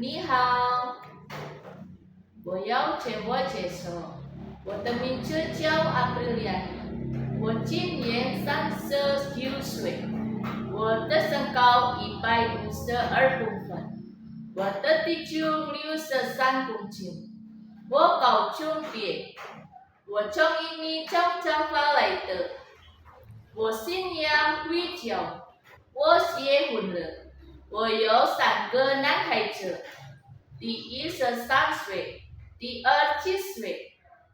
你好，我要自我介绍，我的名字叫阿布利亚，我今年39岁，我的身高152公分，我的体重63公斤，我高中毕业，我从印尼长沙发来的，我信仰回教，我结婚了，我有3个男孩子。第一13岁，第二7岁，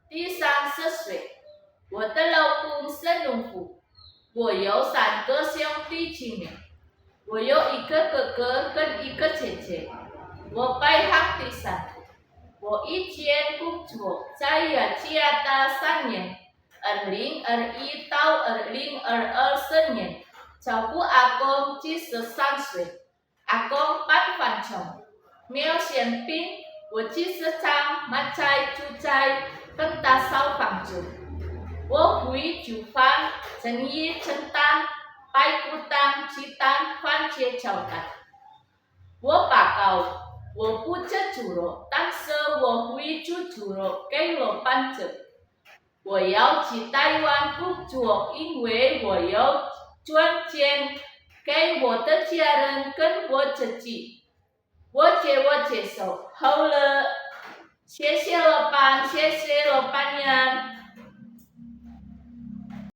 第三10岁。我的老公是农夫，我有3个兄弟姐妹，我有1个哥哥跟1个姐姐。我排行第3。我以前工作在雅加达3年，2021到2022年，照顾阿公73岁，阿公半翻墙。没有生病，我只是常买菜煮菜跟打扫房子。我会煮饭，蒸鱼、蒸蛋、排骨蛋、鸡蛋、番茄炒蛋。我爸告我不吃猪肉，但是我会煮猪肉给老板吃。我要去台湾工作，因为我要赚钱给我的家人跟我自己。我介绍好了，谢谢老板，谢谢老板娘。